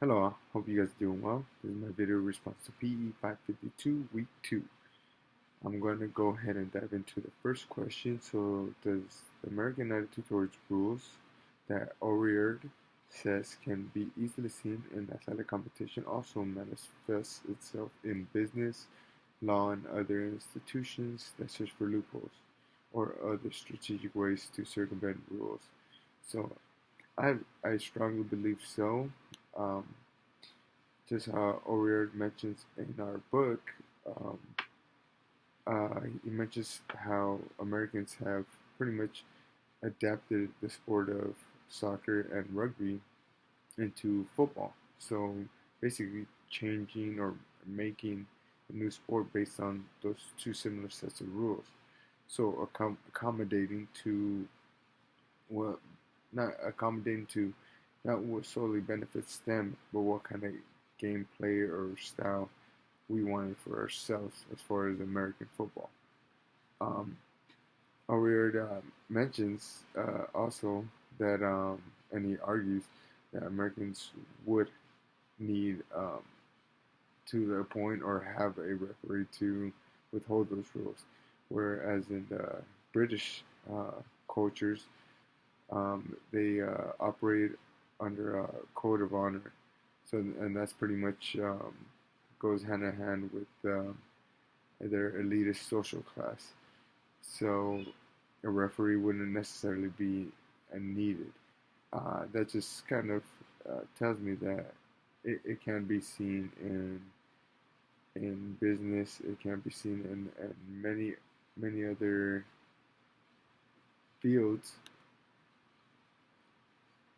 Hello, hope you guys are doing well. This is my video response to PE 552 week 2. I'm going to go ahead and dive into the first question. So, does the American attitude towards rules that O'Riordan says can be easily seen in athletic competition also manifests itself in business, law, and other institutions that search for loopholes or other strategic ways to circumvent rules? So, I strongly believe so. Um, just how O'Riordan mentions in our book, um, he mentions how Americans have pretty much adapted the sport of soccer and rugby into football. So basically, changing or making a new sport based on those two similar sets of rules. So accommodating to what, not accommodating to not what solely benefits them, but what kind of gameplay or style we wanted for ourselves as far as American football. Um, O'Reilly mentions also that, and he argues that Americans would need to the point or have a referee to withhold those rules, whereas in the British cultures, they operate under a code of honor. So, and that's pretty much goes hand in hand with their elitist social class. So a referee wouldn't necessarily be needed. That just kind of tells me that it can be seen in business. It can be seen in many other fields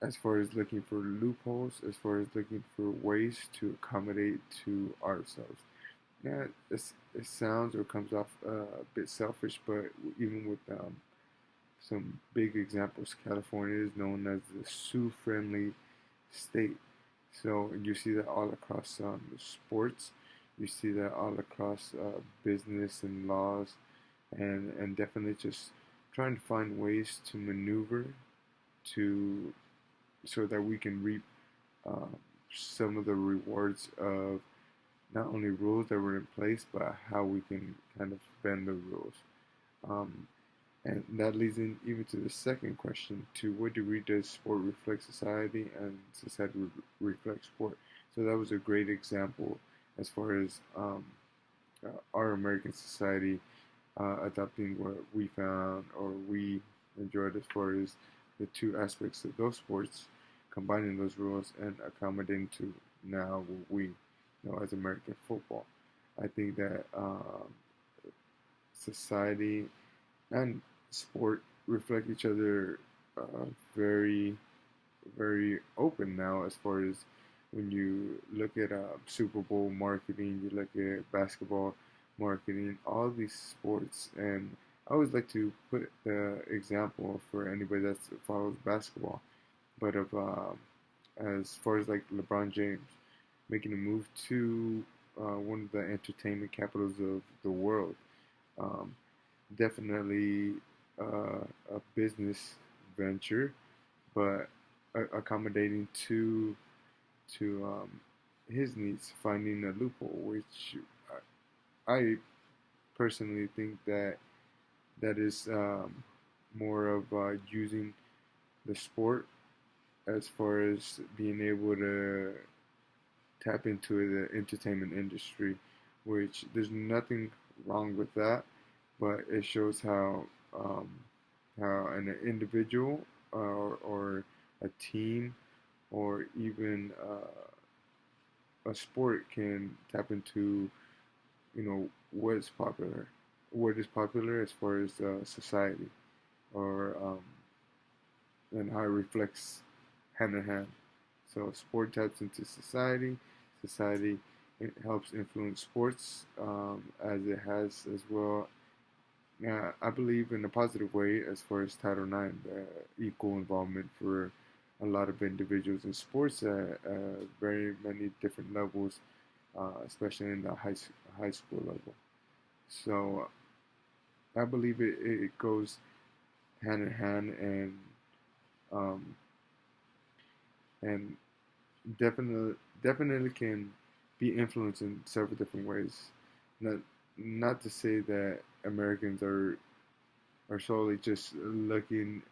as far as looking for loopholes, as far as looking for ways to accommodate to ourselves. Yeah, it sounds or comes off a bit selfish, but even with some big examples, California is known as the Sioux-friendly state. So you see that all across sports, you see that all across business and laws, and definitely just trying to find ways to maneuver to so that we can reap uh, some of the rewards of not only rules that were in place, but how we can kind of bend the rules. Um, and that leads in even to the second question: to what degree does sport reflect society, and society reflect sport? So that was a great example as far as our American society adopting what we found or we enjoyed as far as the two aspects of those sports, combining those rules and accommodating to now what we know as American football. I think that society and sport reflect each other very, very open now as far as when you look at Super Bowl marketing, you look at basketball marketing, all these sports. And I always like to put the example for anybody that follows basketball, but of as far as like LeBron James making a move to one of the entertainment capitals of the world. Um, Definitely a business venture, but accommodating to his needs, finding a loophole, which I personally think that that is more of using the sport as far as being able to tap into the entertainment industry, which there's nothing wrong with that, but it shows um, how an individual or a team or even a sport can tap into what is popular as far as society or and how it reflects hand in hand. So sport taps into society. Society it helps influence sports as it has as well. I believe in a positive way as far as Title IX, equal involvement for a lot of individuals in sports at very many different levels, especially in the high school level. So I believe it goes hand in hand, um, and definitely can be influenced in several different ways. Not not to say that Americans are solely just looking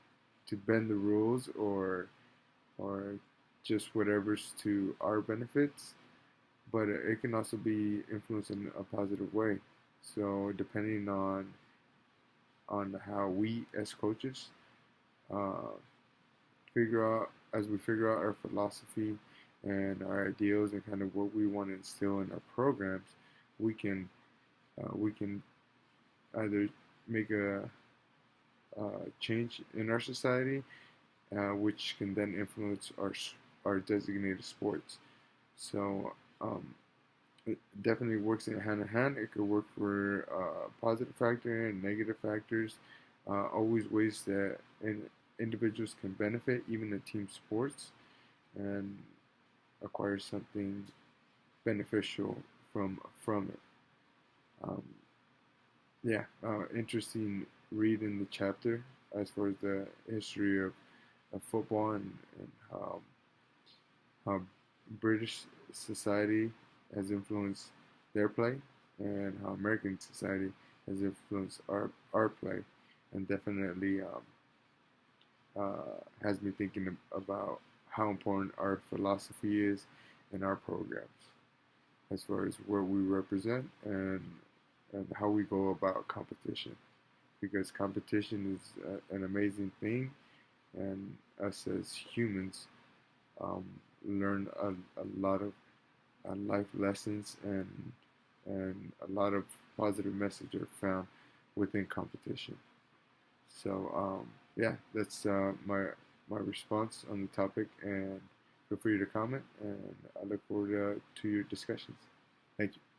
to bend the rules or just whatever's to our benefits, but it can also be influenced in a positive way. So depending on how we as coaches uh, figure out as we figure out our philosophy and our ideals and kind of what we want to instill in our programs, we can either make a change in our society, which can then influence our designated sports. So it definitely works in hand in hand. It could work for positive factor and negative factors. Always ways that individuals can benefit, even in team sports, and acquire something beneficial from it. Um, yeah, interesting read in the chapter as far as the history of football and how British society has influenced their play and how American society has influenced our play, and definitely has me thinking about how important our philosophy is in our programs as far as what we represent and how we go about competition, because competition is an amazing thing, and us as humans um, learn a lot of life lessons and a lot of positive messages are found within competition. So yeah, that's my response on the topic, and feel free to comment, and I look forward to your discussions. Thank you.